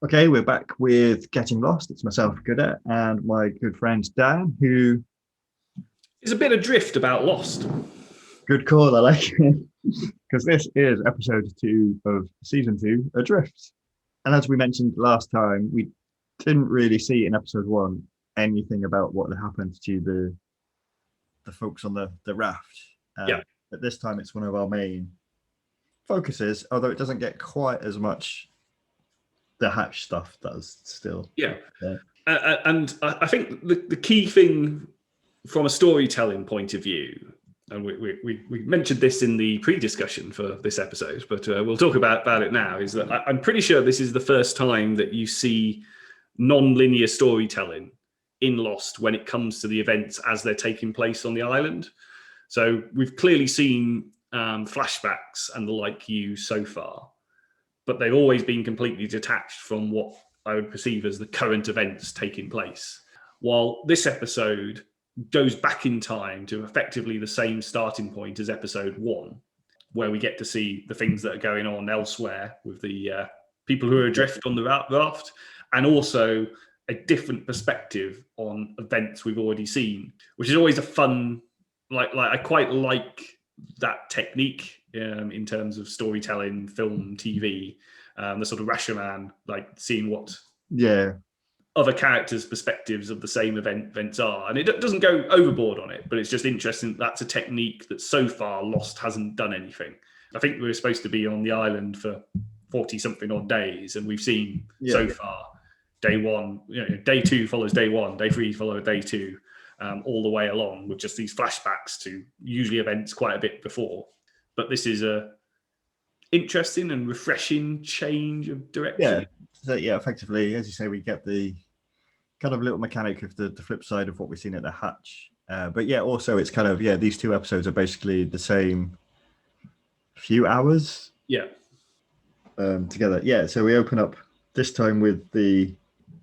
Okay, we're back with Getting Lost. It's myself, Gooder, and my good friend Dan, who, There's a bit of drift about Lost. good call, I like it, because this is episode 2 of season 2, Adrift. And as we mentioned last time, we didn't really see in episode 1 anything about what had happened to the folks on the raft. Yeah. But this time it's one of our main focuses, although it doesn't get quite as much the hatch stuff does still. Yeah. And I think the key thing from a storytelling point of view, and we mentioned this in the pre-discussion for this episode, but we'll talk about it now, is that I'm pretty sure this is the first time that you see non-linear storytelling in Lost when it comes to the events as they're taking place on the island. So we've clearly seen flashbacks and the like used so far, but they've always been completely detached from what I would perceive as the current events taking place. While this episode goes back in time to effectively the same starting point as episode 1, where we get to see the things that are going on elsewhere with the people who are adrift on the raft, and also a different perspective on events we've already seen, which is always a fun, like I quite like that technique in terms of storytelling, film, TV, the sort of Rashomon, like seeing what other characters' perspectives of the same events are. And it doesn't go overboard on it, but it's just interesting. That's a technique that so far Lost hasn't done anything. I think we were supposed to be on the island for 40 something odd days, and we've seen so far day 1, day 2 follows day 1, day 3 follows day 2, all the way along with just these flashbacks to usually events quite a bit before. But this is a interesting and refreshing change of direction. Effectively, as you say, we get the kind of little mechanic of the flip side of what we've seen at the hatch. But yeah, also it's kind of, these 2 episodes are basically the same few hours. Together. Yeah, so we open up this time with the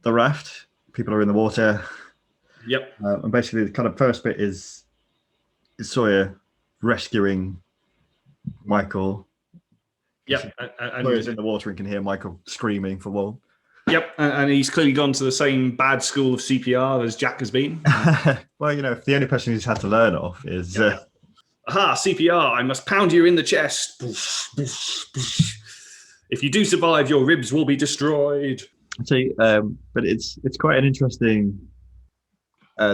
raft. People are in the water. Yep. And basically the kind of first bit is Sawyer rescuing Michael. Yep. And Sawyer's in the water and can hear Michael screaming for warmth. Yep, and he's clearly gone to the same bad school of CPR as Jack has been. Well, if the only person he's had to learn off is... Aha, CPR, I must pound you in the chest. If you do survive, your ribs will be destroyed. See, but it's quite an interesting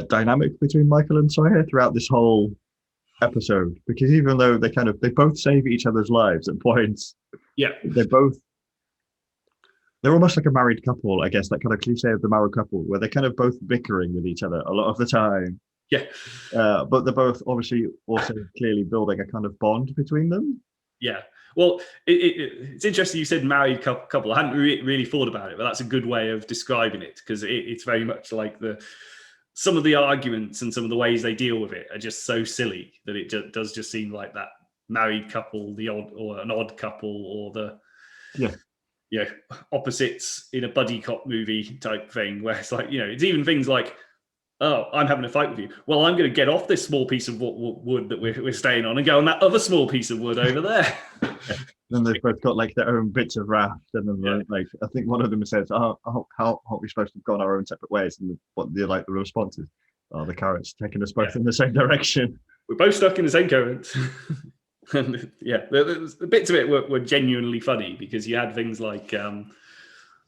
dynamic between Michael and Sawyer throughout this whole episode, because even though they both save each other's lives at points, they're almost like a married couple, I guess, that kind of cliche of the married couple, where they're kind of both bickering with each other a lot of the time. Yeah. But they're both obviously also clearly building a kind of bond between them. Yeah. Well, it's interesting you said married couple. I hadn't really thought about it, but that's a good way of describing it, because it's very much like some of the arguments and some of the ways they deal with it are just so silly that it does just seem like that married couple, an odd couple, or the opposites in a buddy cop movie type thing, where it's like, it's even things like, oh, I'm having a fight with you. Well, I'm going to get off this small piece of wood that we're staying on and go on that other small piece of wood over there. Then they've both got like their own bits of raft, and then like I think one of them says, "Oh, how are we supposed to have gone our own separate ways?" And the response is, "Oh, the current's taking us both in the same direction. We're both stuck in the same current." And the bits of it were genuinely funny, because you had things like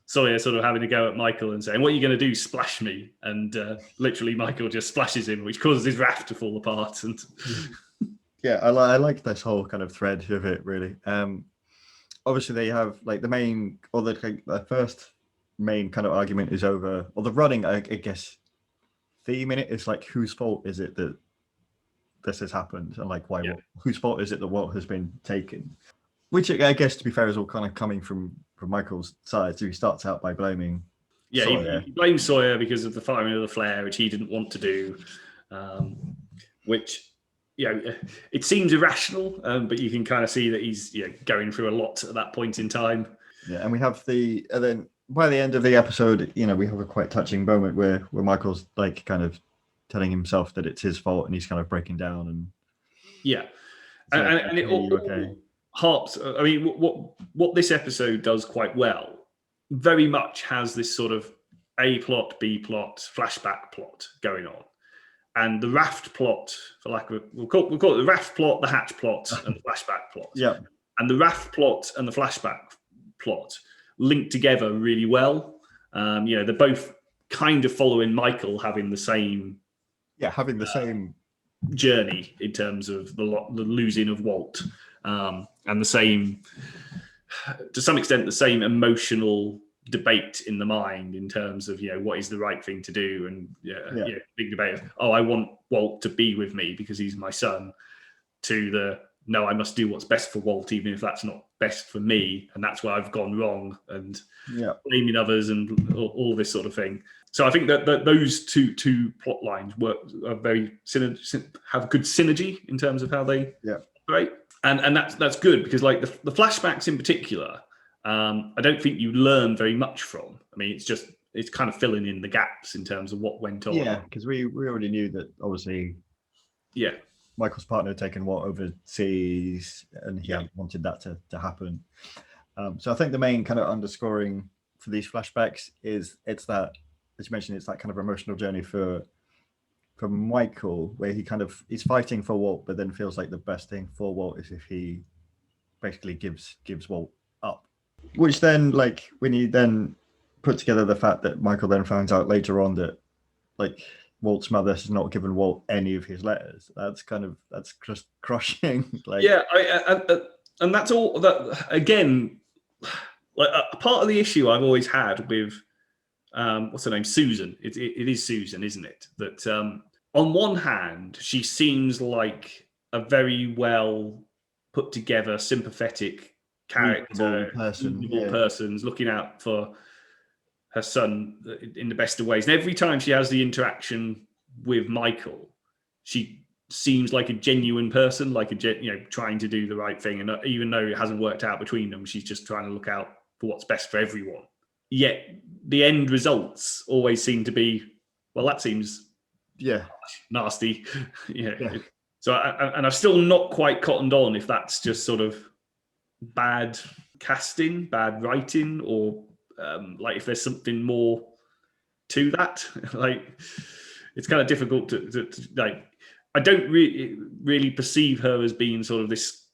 Sawyer sort of having a go at Michael and saying, "What are you going to do? Splash me?" And literally Michael just splashes him, which causes his raft to fall apart. And I like this whole kind of thread of it, really. Obviously they have like the main, or the first main kind of argument is over, or the running, I guess, theme in it is like, whose fault is it that this has happened, and like why? Whose fault is it that what has been taken? Which I guess, to be fair, is all kind of coming from Michael's side. So he starts out by blaming Sawyer. He blames Sawyer because of the firing of the flare, which he didn't want to do, which it seems irrational, but you can kind of see that he's going through a lot at that point in time. Yeah, and we have and then by the end of the episode, we have a quite touching moment where Michael's like kind of telling himself that it's his fault, and he's kind of breaking down, and and it all harps. I mean, what this episode does quite well very much has this sort of A plot, B plot, flashback plot going on. And the raft plot, for lack of we'll call it the raft plot, the hatch plot, and the flashback plot. Yeah. And the raft plot and the flashback plot link together really well. They're both kind of following Michael having the same journey in terms of the losing of Walt, and the same, to some extent, the same emotional debate in the mind in terms of what is the right thing to do, and big debate of, I want Walt to be with me because he's my son, to the no, I must do what's best for Walt even if that's not best for me, and that's where I've gone wrong, and blaming others and all this sort of thing. So I think that those two plot lines have good synergy in terms of how they operate, and that's good because like the flashbacks in particular, I don't think you learn very much from. I mean, it's kind of filling in the gaps in terms of what went on. Yeah, because we already knew that obviously. Yeah. Michael's partner had taken Walt overseas, and he hadn't wanted that to happen. So I think the main kind of underscoring for these flashbacks is it's that, as you mentioned, it's that kind of emotional journey from Michael, where he's fighting for Walt, but then feels like the best thing for Walt is if he basically gives Walt up. Which then, like, when you then put together the fact that Michael then finds out later on that, like, Walt's mother has not given Walt any of his letters. That's just crushing. Like, and that's all. That again, like a part of the issue I've always had with what's her name, Susan. It is Susan, isn't it? That on one hand, she seems like a very well put together, sympathetic character, person's looking out for her son in the best of ways. And every time she has the interaction with Michael, she seems like a genuine person, like trying to do the right thing. And even though it hasn't worked out between them, she's just trying to look out for what's best for everyone. Yet the end results always seem to be, well, that seems nasty. So I've still not quite cottoned on if that's just sort of bad casting, bad writing, or like if there's something more to that. Like, it's kind of difficult to like, I don't really perceive her as being sort of this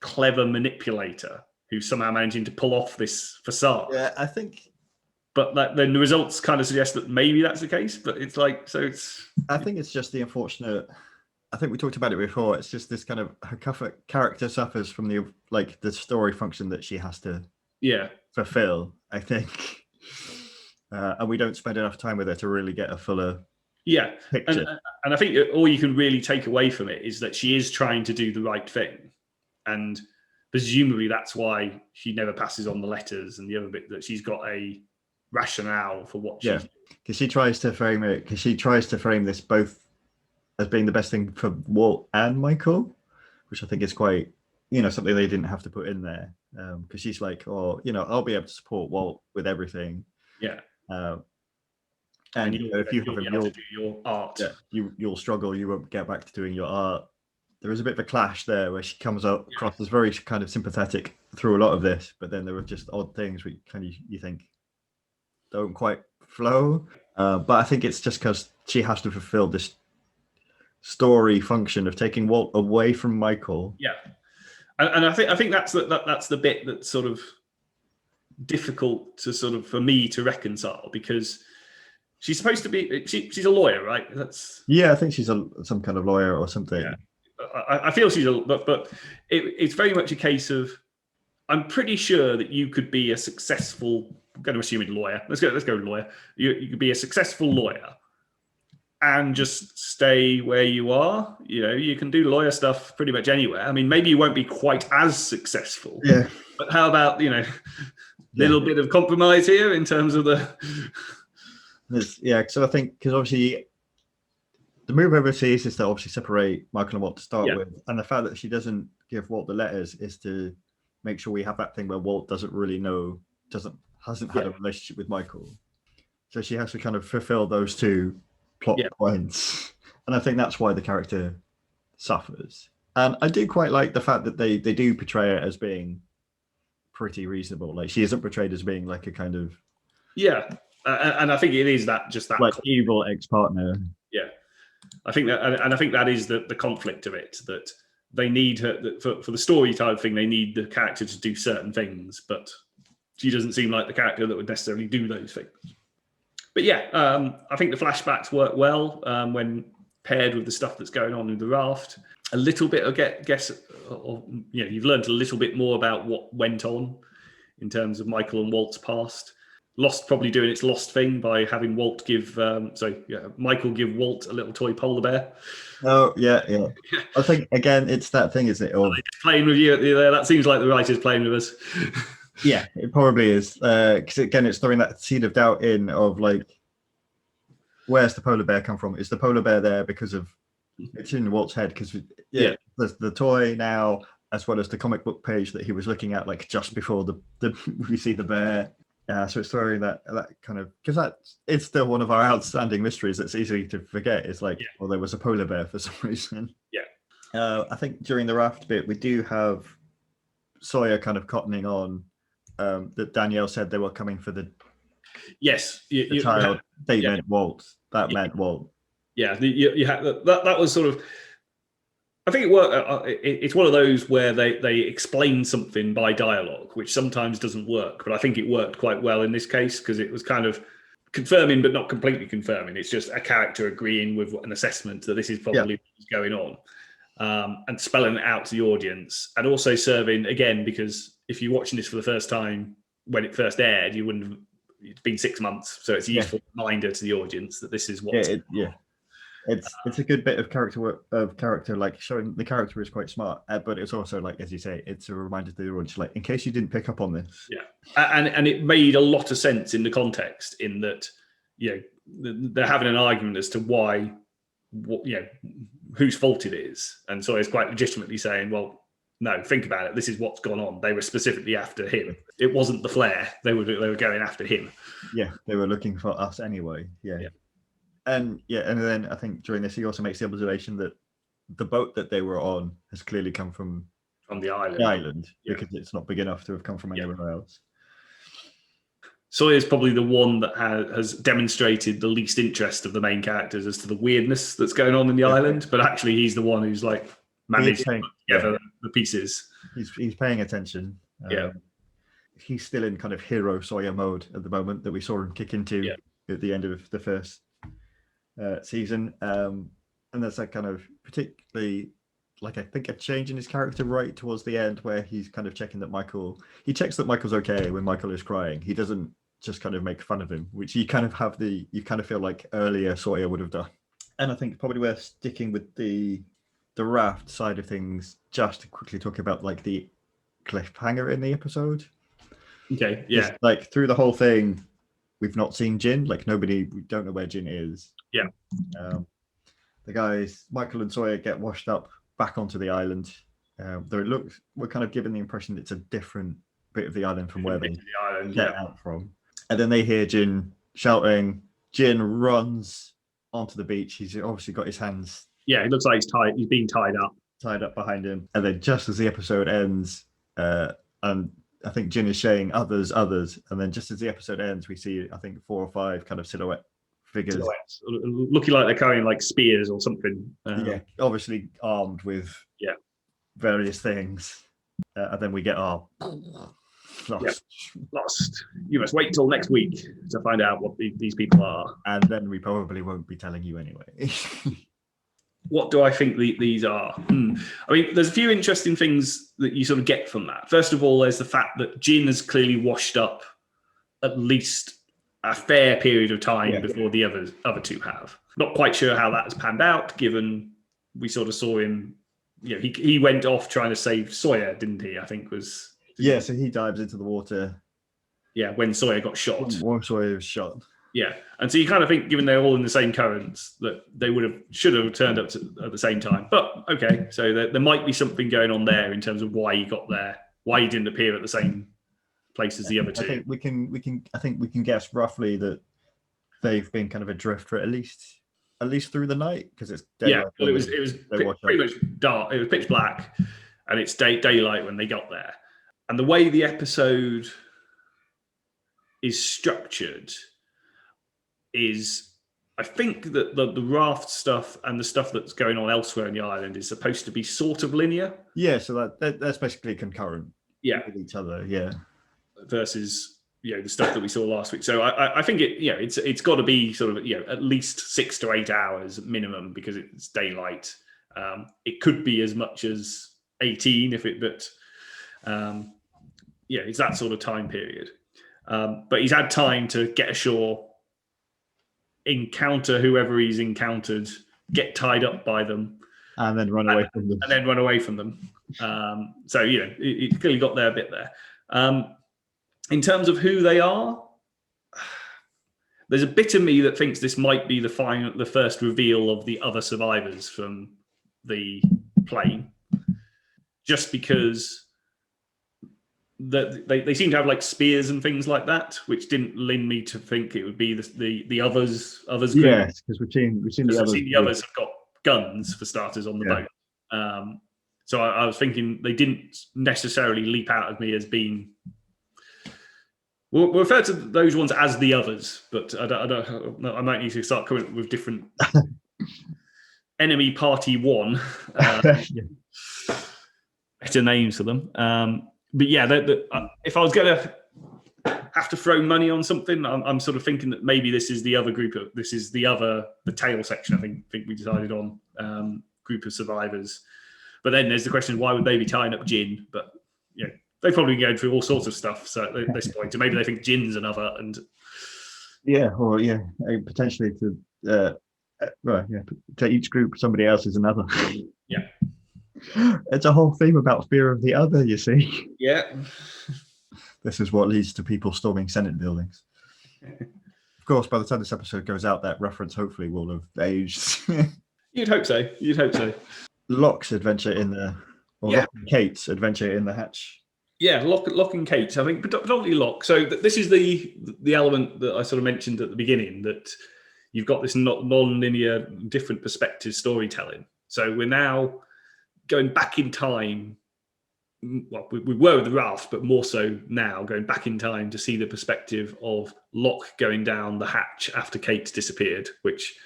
clever manipulator who's somehow managing to pull off this facade. Yeah, I think. But then the results kind of suggest that maybe that's the case. But it's like, so it's. I think it's just the unfortunate. I think we talked about it before. It's just this kind of her character suffers from the story function that she has to fulfill, I think. And we don't spend enough time with her to really get a fuller picture. And I think all you can really take away from it is that she is trying to do the right thing. And presumably that's why she never passes on the letters, and the other bit that she's got a rationale for what she's doing. Because she tries to frame this both as being the best thing for Walt and Michael, which I think is quite, something they didn't have to put in there. Because she's like, I'll be able to support Walt with everything. Yeah. And if you have to do your art, you'll struggle. You won't get back to doing your art. There is a bit of a clash there where she comes up across as very kind of sympathetic through a lot of this, but then there were just odd things where you think don't quite flow. But I think it's just because she has to fulfill this story function of taking Walt away from Michael. Yeah, and I think that's the bit that's sort of difficult to sort of for me to reconcile, because she's supposed to be she's a lawyer, right? I think she's some kind of lawyer or something. Yeah. I feel she's but it's very much a case of, I'm pretty sure that you could be a successful, I'm going to assume it's lawyer. Let's go lawyer. You could be a successful lawyer and just stay where you are. You can do lawyer stuff pretty much anywhere. I mean, maybe you won't be quite as successful. Yeah. But how about, little bit of compromise here in terms of the. So I think, because obviously the move overseas is to obviously separate Michael and Walt to start with, and the fact that she doesn't give Walt the letters is to make sure we have that thing where Walt doesn't really know, hasn't had a relationship with Michael, so she has to kind of fulfill those two plot points, and I think that's why the character suffers. And I do quite like the fact that they do portray it as being pretty reasonable. Like she isn't portrayed as being like a kind of and I think it is that like evil ex-partner. Yeah, I think that, and I think that is the conflict of it, that they need her for the story type thing. They need the character to do certain things, but she doesn't seem like the character that would necessarily do those things. But yeah, I think the flashbacks work well when paired with the stuff that's going on in the raft. A little bit, you've learned a little bit more about what went on in terms of Michael and Walt's past. Lost probably doing its Lost thing by having Michael give Walt a little toy polar bear. Oh yeah. I think again, it's that thing, isn't it? Playing with you there. That seems like the writer's playing with us. Yeah, it probably is. Because again, it's throwing that seed of doubt in of like, where's the polar bear come from? Is the polar bear there because of it's in Walt's head? Because there's the toy now, as well as the comic book page that he was looking at, like just before the we see the bear. So it's throwing that kind of, because it's still one of our outstanding mysteries that's easy to forget. It's like, well, there was a polar bear for some reason. Yeah. I think during the raft bit, we do have Sawyer kind of cottoning on that Danielle said they were coming for the child. They meant Walt. That meant Walt. Yeah, you had that was sort of. I think it worked. It's one of those where they explain something by dialogue, which sometimes doesn't work. But I think it worked quite well in this case because it was kind of confirming, but not completely confirming. It's just a character agreeing with an assessment that this is probably what's going on, and spelling it out to the audience, and also serving again, because if you're watching this for the first time when it first aired, you wouldn't have. It's been 6 months, so it's a useful reminder to the audience that this is what. It's a good bit of character, like showing the character is quite smart, but it's also like, as you say, it's a reminder to the audience, like in case you didn't pick up on this. Yeah, and it made a lot of sense in the context, in that they're having an argument as to why, whose fault it is, and so it's quite legitimately saying, well, no, think about it. This is what's gone on. They were specifically after him. It wasn't the flare. They were going after him. Yeah, they were looking for us anyway. Yeah. And then I think during this, he also makes the observation that the boat that they were on has clearly come from the island, because it's not big enough to have come from anywhere else. Sawyer's probably the one that has demonstrated the least interest of the main characters as to the weirdness that's going on in the island, but actually he's the one who's like managed to put together the pieces. He's paying attention. He's still in kind of hero Sawyer mode at the moment that we saw him kick into at the end of the first season, and there's that kind of particularly, like, I think a change in his character right towards the end where he's kind of checking that he checks that Michael's okay when Michael is crying. He doesn't just kind of make fun of him, which you kind of feel like earlier Sawyer would have done. And I think probably we're sticking with the raft side of things just to quickly talk about like the cliffhanger in the episode. Okay, yeah. It's, like, through the whole thing, we've not seen Jin. Like, we don't know where Jin is. Yeah. The guys, Michael and Sawyer, get washed up back onto the island. Though we're kind of given the impression it's a different bit of the island from where they get out from. And then they hear Jin shouting. Jin runs onto the beach. He's obviously got his hands. Yeah, it looks like he's being tied up behind him. And then just as the episode ends, and I think Jin is saying others, and then just as the episode ends, we see, I think, 4 or 5 kind of silhouette figures. Looking like they're carrying like spears or something. Obviously armed with various things. And then we get our lost. You must wait till next week to find out what these people are. And then we probably won't be telling you anyway. What do I think these are? I mean, there's a few interesting things that you sort of get from that. First of all, there's the fact that Jin has clearly washed up at least a fair period of time before the other two have. Not quite sure how that has panned out, given we sort of saw him. He went off trying to save Sawyer, didn't he? I think was. Yeah, so he dives into the water. Yeah, when Sawyer got shot. When Sawyer was shot. Yeah, and so you kind of think, given they're all in the same currents, that they should have turned up at the same time. But okay, so there might be something going on there in terms of why he got there, why he didn't appear at the same place as the other two. I think we can guess roughly that they've been kind of adrift for at least through the night, because it's daylight. Yeah, well, it was pretty much dark. It was pitch black, and it's daylight when they got there. And the way the episode is structured is, I think that the raft stuff and the stuff that's going on elsewhere in the island is supposed to be sort of linear. Yeah, so that's basically concurrent. Yeah. With each other. Yeah. Versus the stuff that we saw last week. So I think it's got to be sort of at least 6 to 8 hours minimum because it's daylight. It could be as much as 18 but it's that sort of time period. But he's had time to get ashore, encounter whoever he's encountered, get tied up by them, and then run away from them. And then run away from them. So he clearly got there a bit there. In terms of who they are, there's a bit of me that thinks this might be the first reveal of the other survivors from the plane, just because they seem to have like spears and things like that, which didn't lead me to think it would be the others group. Yes, because we've seen the others have got guns for starters on the boat. So I was thinking they didn't necessarily leap out at me as being. We'll refer to those ones as the others, but I might need to start coming up with different enemy party one. Better names for them. But if I was going to have to throw money on something, I'm sort of thinking that maybe this is the other group. The tail section. I think we decided on group of survivors. But then there's the question: why would they be tying up Jin? But they've probably been going through all sorts of stuff. So at this point, so maybe they think Jin's another, and potentially to each group somebody else is another. Yeah, it's a whole theme about fear of the other. You see. Yeah. This is what leads to people storming Senate buildings. Of course, by the time this episode goes out, that reference hopefully will have aged. You'd hope so. Locke's adventure in the, Locke and Kate's adventure in the hatch. Yeah, Locke and Kate. I think predominantly Locke. So this is the element that I sort of mentioned at the beginning, that you've got this non-linear, different perspective storytelling. So we're now going back in time. Well, we were with the raft, but more so now going back in time to see the perspective of Locke going down the hatch after Kate disappeared, which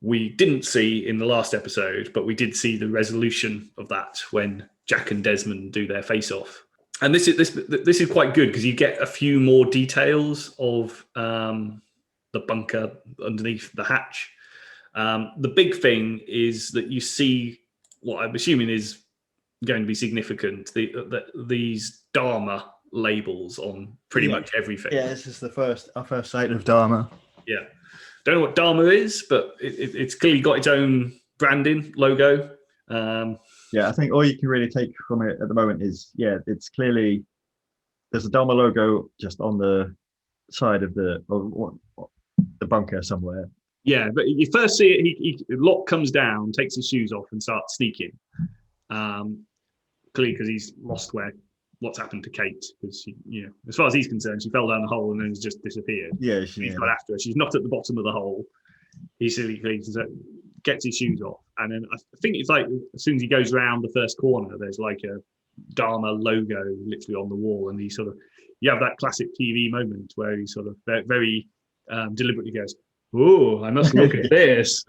we didn't see in the last episode, but we did see the resolution of that when Jack and Desmond do their face-off. And this is quite good because you get a few more details of the bunker underneath the hatch. The big thing is that you see what I'm assuming is going to be significant, these Dharma labels on pretty much everything. Yeah, this is our first sight of Dharma. Yeah. Don't know what Dharma is, but it's clearly got its own branding, logo. I think all you can really take from it at the moment is, it's clearly, there's a Dharma logo just on the side of the bunker somewhere. Yeah, but you first see it, Locke comes down, takes his shoes off and starts sneaking. Clearly because he's lost what's happened to Kate, because as far as he's concerned, she fell down the hole and then has just disappeared. He's got after her. She's not at the bottom of the hole. He silly gets his shoes off, and then I think it's like as soon as he goes around the first corner, there's like a Dharma logo literally on the wall, and you have that classic TV moment where he sort of very deliberately goes, "Oh, I must look at this."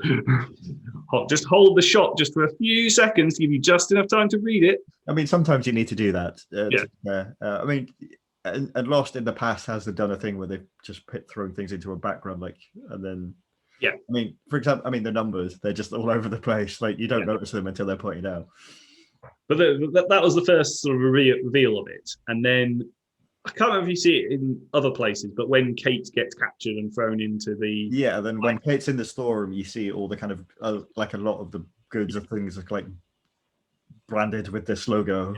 Just hold the shot just for a few seconds to give you just enough time to read it. I mean, sometimes you need to do that. I mean, and Lost in the past has done a thing where they've just thrown things into a background, and then. Yeah. I mean, for example, the numbers, they're just all over the place. Like, you don't notice them until they're pointed out. But that was the first sort of reveal of it. And then I can't remember if you see it in other places, but when Kate gets captured and thrown into the... Yeah, then when Kate's in the storeroom, you see all the kind of, like a lot of the goods or things are like branded with this logo.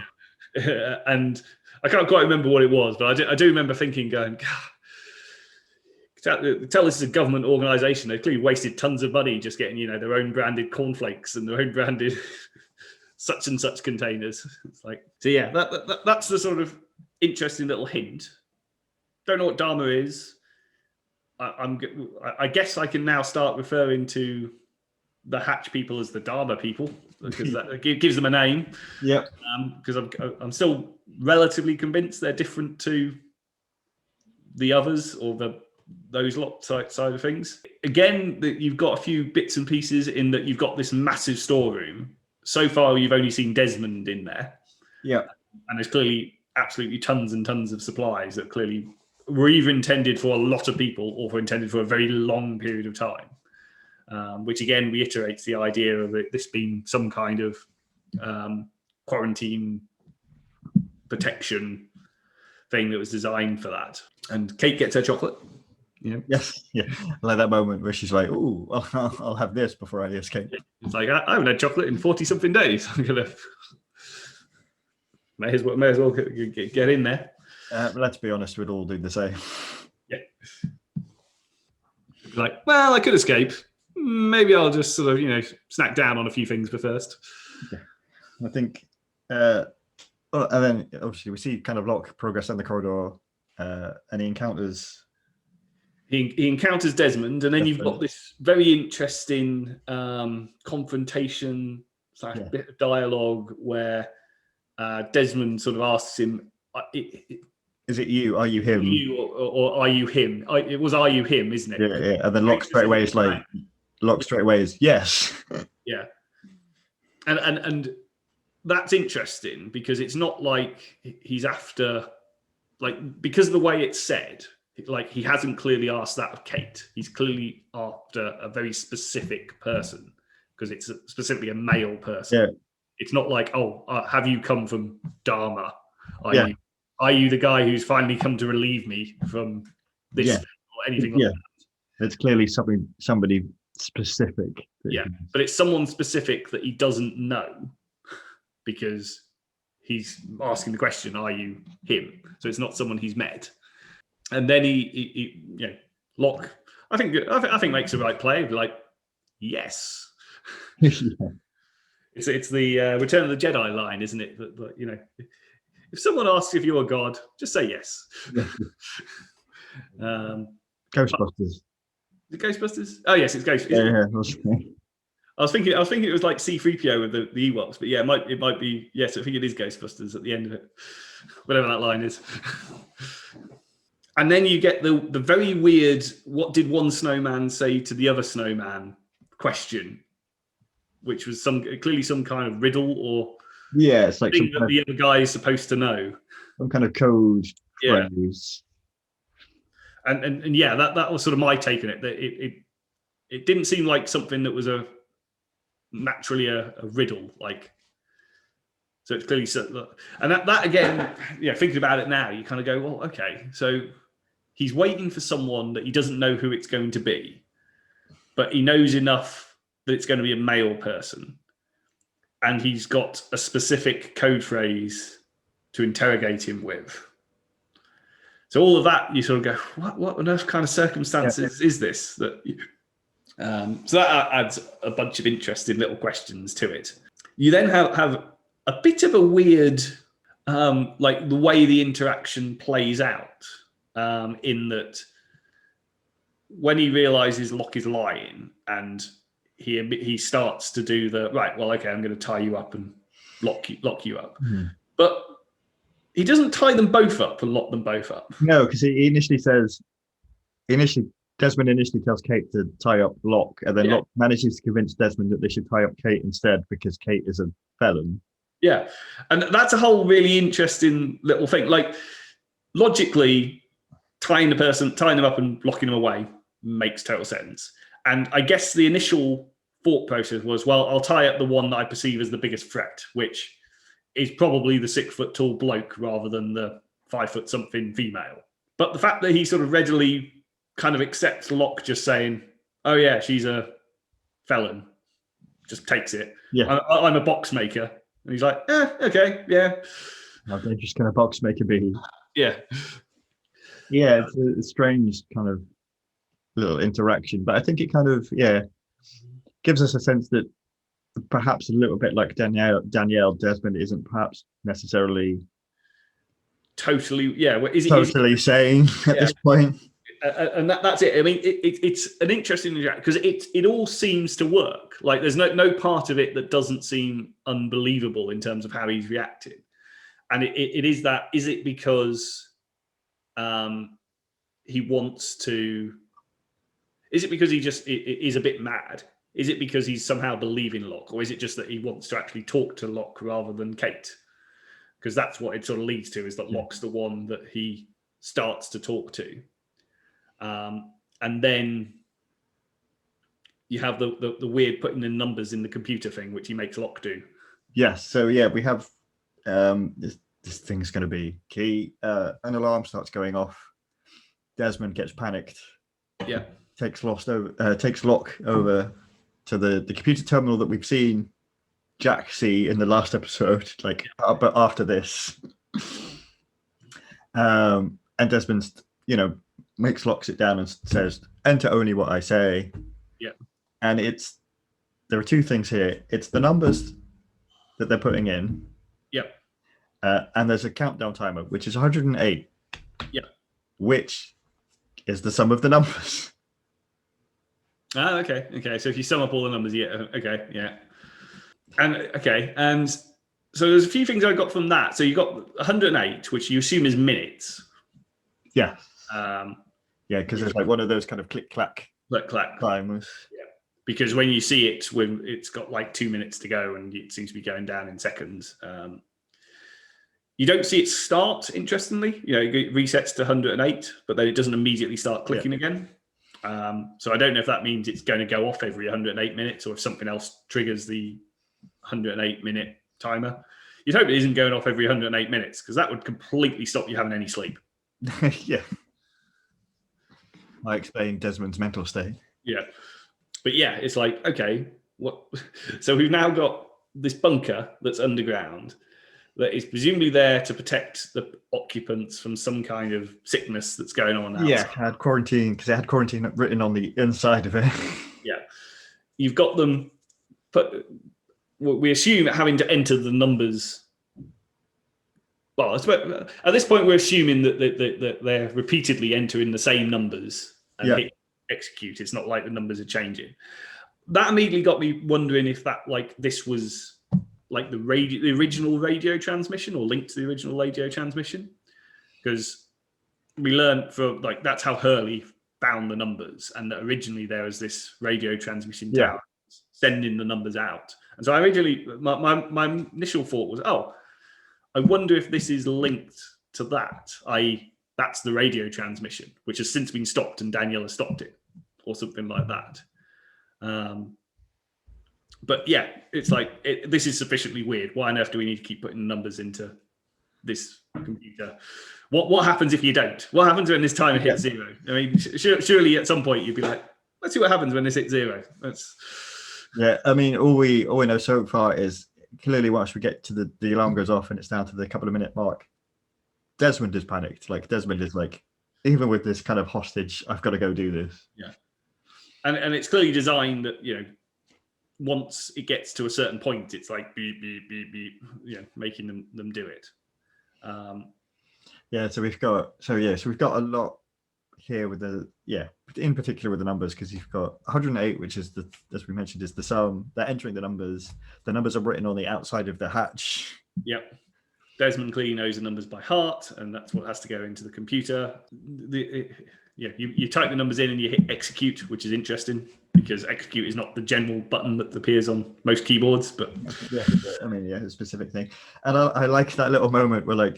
And I can't quite remember what it was, but I do remember thinking, going, God, tell this is a government organisation. They've clearly wasted tons of money just getting, their own branded cornflakes and their own branded such and such containers. It's like, so yeah, that's the sort of interesting little hint. Don't know what Dharma is. I guess I can now start referring to the Hatch people as the Dharma people, because that gives them a name. Yeah. Because I'm still relatively convinced they're different to the others or those lot side of things. Again, you've got a few bits and pieces in that you've got this massive storeroom. So far, you've only seen Desmond in there. Yeah. And there's clearly absolutely tons and tons of supplies that clearly were either intended for a lot of people or were intended for a very long period of time, which again reiterates the idea of this being some kind of quarantine protection thing that was designed for that. And Kate gets her chocolate. Yes. Yeah. Like that moment where she's like, "Ooh, I'll have this before I escape." It's like, I haven't had chocolate in 40-something days. I'm gonna may as well get in there. Let's be honest, we'd all do the same. Yeah. Like, well, I could escape. Maybe I'll just sort of, snack down on a few things first. Yeah. I think, and then obviously we see kind of Locke progress down the corridor, and he encounters Desmond, and then you've got this very interesting confrontation / bit of dialogue where Desmond sort of asks him, "Is it you? Are you him? You or are you him?" It was, "Are you him?" Isn't it? Yeah, yeah. And then Locke straight away is yes. Yeah, and that's interesting because it's not like he's after, like, because of the way it's said, like he hasn't clearly asked that of Kate. He's clearly after a very specific person because it's specifically a male person. Yeah. It's not like, have you come from Dharma? Are you the guy who's finally come to relieve me from this or anything like that? It's clearly somebody specific. Yeah, but it's someone specific that he doesn't know because he's asking the question, "Are you him?" So it's not someone he's met. And then he Locke, I think makes the right play. Like, yes. Yeah. It's the Return of the Jedi line, isn't it? That if someone asks if you're a god, just say yes. Ghostbusters. The Ghostbusters? Oh yes, it's Ghostbusters. Yeah. I was thinking it was like C-3PO with the Ewoks, but yeah, it might be. Yes, I think it is Ghostbusters at the end of it, whatever that line is. And then you get the very weird, what did one snowman say to the other snowman question, which was clearly some kind of riddle or it's like thing that the other guy is supposed to know. Some kind of code phrase. And yeah, that was sort of my take on it. That it didn't seem like something that was naturally a riddle, like. So it's clearly so, and that again, thinking about it now, you kind of go, well, okay, so he's waiting for someone that he doesn't know who it's going to be, but he knows enough that it's going to be a male person, and he's got a specific code phrase to interrogate him with. So all of that, you sort of go, what on earth kind of circumstances is this? So that adds a bunch of interesting little questions to it. You then have a bit of a weird, like the way the interaction plays out, in that when he realizes Locke is lying and he starts to do the, right, well, okay, I'm going to tie you up and lock you up. Mm-hmm. But he doesn't tie them both up and lock them both up. No, because Desmond initially tells Kate to tie up Locke, and then Locke manages to convince Desmond that they should tie up Kate instead because Kate is a felon. Yeah, and that's a whole really interesting little thing. Like, logically, tying them up and locking them away makes total sense. And I guess the initial thought process was, well, I'll tie up the one that I perceive as the biggest threat, which is probably the 6-foot-tall bloke rather than the 5-foot-something female. But the fact that he sort of readily kind of accepts Locke just saying, oh yeah, she's a felon, just takes it. Yeah, I'm a box maker. And he's like, okay, yeah. How dangerous can a box maker be? Yeah. Yeah, it's a strange kind of little interaction, but I think it kind of, gives us a sense that perhaps a little bit like Danielle, Desmond isn't perhaps necessarily totally, totally sane at this point. and that's it. I mean, it's an interesting because it all seems to work. Like there's no part of it that doesn't seem unbelievable in terms of how he's reacting. And it is that. Is it because he wants to? Is it because he just is a bit mad? Is it because he's somehow believing Locke, or is it just that he wants to actually talk to Locke rather than Kate? Because that's what it sort of leads to, is that Locke's the one that he starts to talk to. And then you have the weird putting the numbers in the computer thing, which he makes Locke do. Yes. So yeah, we have this thing's going to be key. An alarm starts going off. Desmond gets panicked. Yeah. Takes Locke over to the computer terminal that we've seen Jack see in the last episode, but after this. And Desmond, makes Locke sit down and says, "Enter only what I say." Yeah. And there are two things here. It's the numbers that they're putting in. Yep. And there's a countdown timer, which is 108. Yeah. Which is the sum of the numbers. Okay. So if you sum up all the numbers, yeah. Okay. Yeah. And so there's a few things I got from that. So you got 108, which you assume is minutes. Yeah. Yeah, because there's one of those kind of click clack timers. Yeah. Because when you see it, when it's got 2 minutes to go, and it seems to be going down in seconds. You don't see it start. Interestingly, it resets to 108, but then it doesn't immediately start clicking again. So I don't know if that means it's going to go off every 108 minutes, or if something else triggers the 108-minute timer. You'd hope it isn't going off every 108 minutes, because that would completely stop you having any sleep. Yeah. I explained Desmond's mental state. Yeah. But yeah, it's okay, what? So we've now got this bunker that's underground that is presumably there to protect the occupants from some kind of sickness that's going on outside. Yeah, had quarantine, because it had quarantine written on the inside of it. Yeah. You've got them, but we assume having to enter the numbers. Well, at this point, we're assuming that they're repeatedly entering the same numbers and hit execute. It's not like the numbers are changing. That immediately got me wondering if that this was the original radio transmission, or linked to the original radio transmission, because we learned that's how Hurley found the numbers, and that originally there was this radio transmission tower sending the numbers out. And so I originally, my initial thought was, I wonder if this is linked to that, i.e. that's the radio transmission, which has since been stopped and Daniel has stopped it, or something like that. But yeah, it's this is sufficiently weird. Why on earth do we need to keep putting numbers into this computer? What happens if you don't? What happens when this timer hits zero? I mean, surely at some point you'd be like, let's see what happens when this hits zero. Yeah, I mean, all we know so far is clearly once we get to the alarm goes off and it's down to the couple of minute mark, Desmond is panicked. Desmond is even with this kind of hostage, I've got to go do this. Yeah. And it's clearly designed that, once it gets to a certain point, it's beep, beep, beep, beep, making them do it. So we've got a lot here with in particular with the numbers, because you've got 108, which is as we mentioned, is the sum. They're entering the numbers. The numbers are written on the outside of the hatch. Yep. Desmond clearly knows the numbers by heart, and that's what has to go into the computer. You type the numbers in and you hit execute, which is interesting, because execute is not the general button that appears on most keyboards. But a specific thing. And I like that little moment where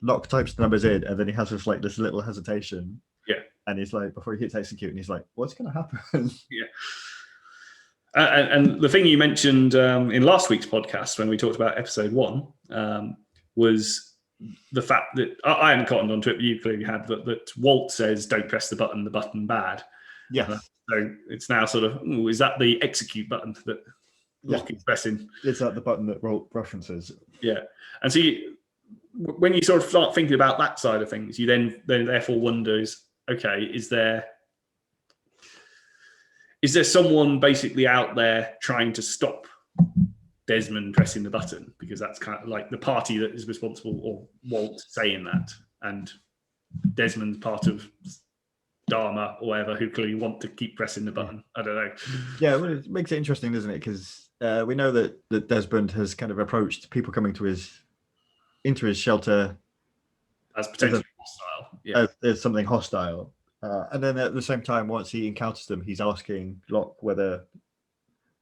Locke types the numbers in, and then he has this little hesitation. Yeah. And he's before he hits execute, and he's what's going to happen? Yeah. And the thing you mentioned in last week's podcast when we talked about episode 1 was the fact that I hadn't cottoned onto it, but you clearly had, that Walt says, "Don't press the button bad." Yeah. So it's now sort of, is that the execute button that Locke is pressing? Is that the button that Walt references? Yeah. And so when you sort of start thinking about that side of things, you then therefore wonder, is there someone basically out there trying to stop Desmond pressing the button, because that's kind of the party that is responsible, or Walt saying that, and Desmond's part of Dharma or whatever, who clearly want to keep pressing the button. I don't know. Yeah, well, it makes it interesting, doesn't it? Because we know that Desmond has kind of approached people coming into his shelter As potentially hostile. as something hostile. And then at the same time, once he encounters them, he's asking Locke whether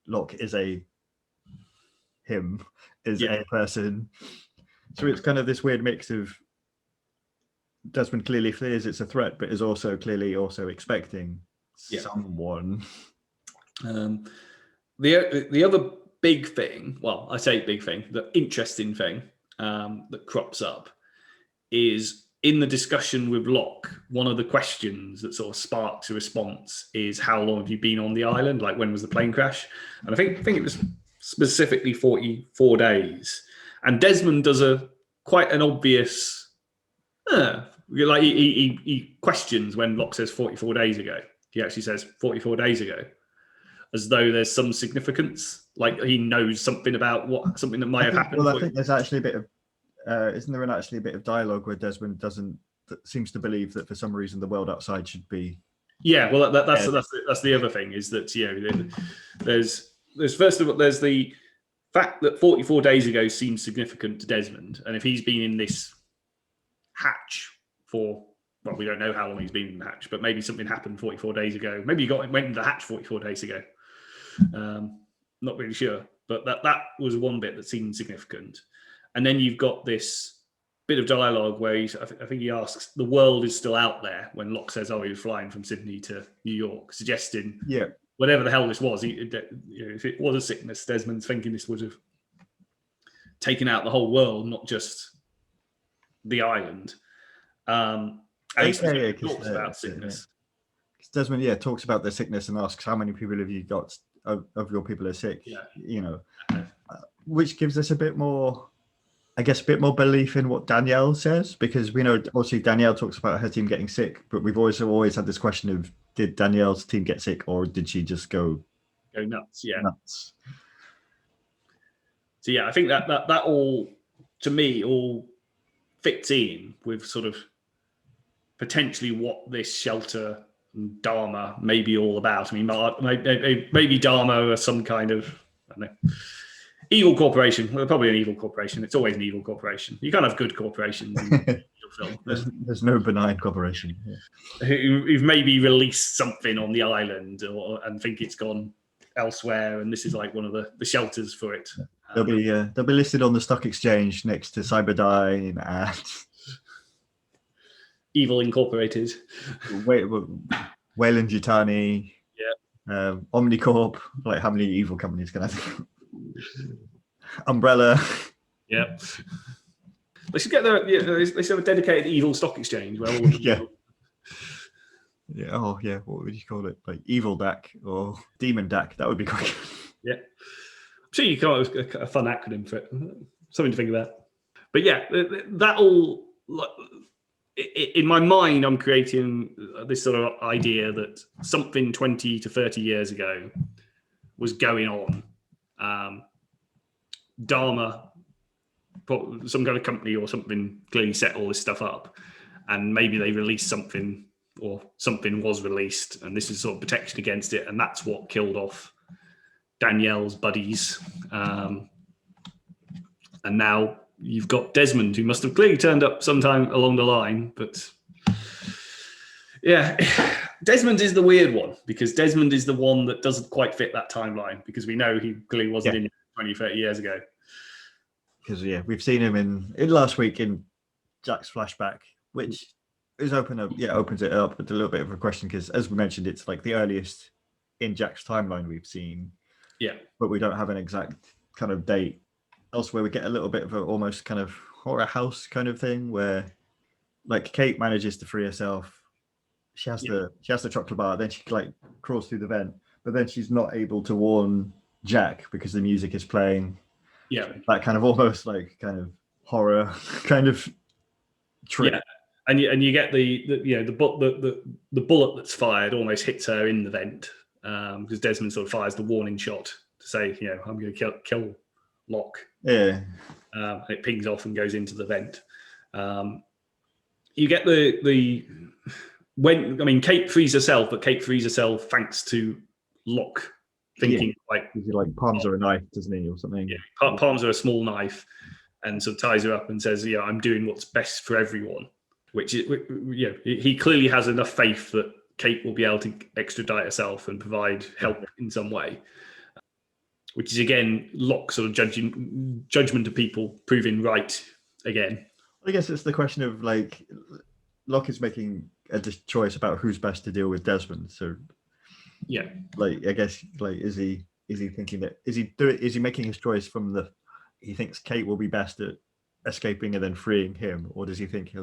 Locke is a person. So it's kind of this weird mix of Desmond clearly fears it's a threat, but is also clearly expecting someone. The other big thing, well, I say big thing, the interesting thing that crops up is in the discussion with Locke, one of the questions that sort of sparks a response is, how long have you been on the island? Like, when was the plane crash? And I think it was specifically 44 days. And Desmond does quite an obvious, like he questions when Locke says 44 days ago. He actually says 44 days ago, as though there's some significance, like he knows something about something that might have happened. Well, I think there's actually a bit of, isn't there actually a bit of dialogue where Desmond seems to believe that for some reason the world outside should be. Yeah, well, that's the other thing, is that there's first of all, there's the fact that 44 days ago seems significant to Desmond, and if he's been in this hatch for, well, we don't know how long he's been in the hatch, but maybe something happened 44 days ago. Maybe he went into the hatch 44 days ago. Not really sure, but that was one bit that seemed significant. And then you've got this bit of dialogue where I think he asks, the world is still out there, when Locke says, oh, he was flying from Sydney to New York, suggesting whatever the hell this was, if it was a sickness, Desmond's thinking this would have taken out the whole world, not just the island. And he talks about sickness. Desmond, talks about the sickness and asks, how many people have you got of your people are sick? Which gives us a bit more belief in what Danielle says, because we know obviously Danielle talks about her team getting sick, but we've always had this question of, did Danielle's team get sick, or did she just go nuts? Yeah. Nuts. So I think that all, to me, all fits in with sort of potentially what this shelter and Dharma may be all about. I mean, maybe Dharma are some kind of, I don't know, evil corporation. Well, probably an evil corporation. It's always an evil corporation. You can't have good corporations in your film. There's no benign corporation. Who've maybe released something on the island and think it's gone elsewhere, and this is like one of the shelters for it. They'll be listed on the stock exchange next to Cyberdyne and Evil Incorporated, Wayland Yutani, Omnicorp. Like, how many evil companies can I think? Umbrella. Yeah. They should get they should have a dedicated evil stock exchange where all what would you call it? Like Evil DAC or Demon DAC. That would be great. Yeah. I'm sure you come up with a fun acronym for it. Something to think about. But that all, in my mind, I'm creating this sort of idea that something 20 to 30 years ago was going on. Dharma, some kind of company or something, clearly set all this stuff up, and maybe they released something, or something was released, and this is sort of protection against it, and that's what killed off Danielle's buddies. And now you've got Desmond, who must have clearly turned up sometime along the line, but Desmond is the weird one, because Desmond is the one that doesn't quite fit that timeline, because we know he clearly wasn't in 20, 30 years ago. Because we've seen him in last week in Jack's flashback, which is opens it up with a little bit of a question, because as we mentioned, it's like the earliest in Jack's timeline we've seen. Yeah. But we don't have an exact kind of date. Elsewhere, we get a little bit of a almost kind of horror house kind of thing where, like, Kate manages to free herself. She has the chocolate bar, then she like crawls through the vent, but then she's not able to warn Jack because the music is playing. Yeah, that kind of almost like kind of horror kind of trick. Yeah, and you get the bullet that's fired almost hits her in the vent, because Desmond sort of fires the warning shot to say, I'm going to kill Locke. Yeah, it pings off and goes into the vent. You get the Kate frees herself, but Kate frees herself thanks to Locke thinking like he like palms her a knife, doesn't he, or something? Yeah, palms her a small knife and sort of ties her up and says, "Yeah, I'm doing what's best for everyone." Which is, he clearly has enough faith that Kate will be able to extradite herself and provide help in some way. Which is again Locke sort of judgment of people proving right again. I guess it's the question of like Locke is making a choice about who's best to deal with Desmond. So yeah, like I guess like is he thinking that is he making his choice from he thinks Kate will be best at escaping and then freeing him, or does he think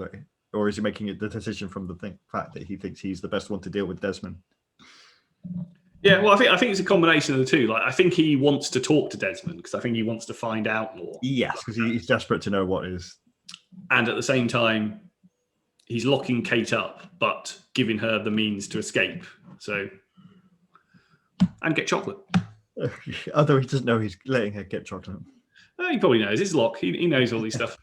or is he making the decision from the fact that he thinks he's the best one to deal with Desmond? Yeah, well, I think it's a combination of the two. Like, I think he wants to talk to Desmond because I think he wants to find out more. Yes, because he's desperate to know what is. And at the same time, he's locking Kate up, but giving her the means to escape. So, and get chocolate. Although he doesn't know he's letting her get chocolate. He probably knows. It's Locke. He knows all these stuff.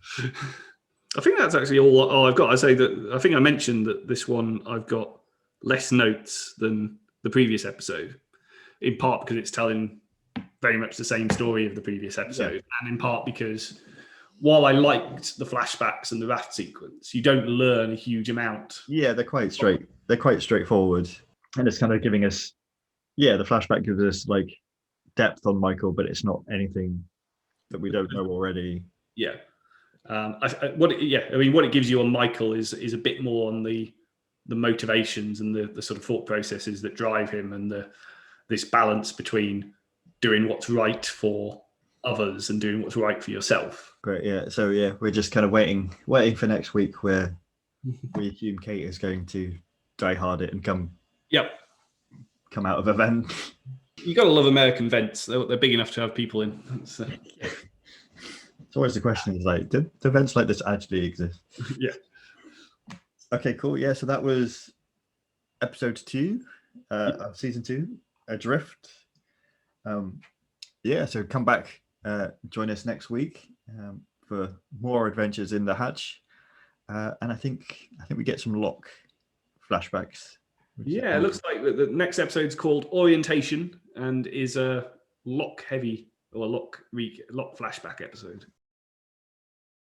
I think that's actually all I've got. I say that I think I mentioned that this one I've got less notes than the previous episode, in part because it's telling very much the same story of the previous episode, and in part because while I liked the flashbacks and the raft sequence, you don't learn a huge amount. Yeah, they're quite straight. They're quite straightforward, and it's kind of giving us, the flashback gives us like depth on Michael, but it's not anything that we don't know already. Yeah. What it gives you on Michael is a bit more on the motivations and the sort of thought processes that drive him, and this balance between doing what's right for others and doing what's right for yourself. Great, yeah. So we're just kind of waiting for next week where we assume Kate is going to die hard it and come out of a vent. You got to love American vents; they're big enough to have people in. It's always the question is like, do events like this actually exist? Yeah. Okay, cool. Yeah, so that was episode 2 of season 2, Adrift. So come back, join us next week for more adventures in the hatch, and I think we get some Locke flashbacks. Yeah, it looks like the next episode's called Orientation and is a Locke heavy or Locke flashback episode.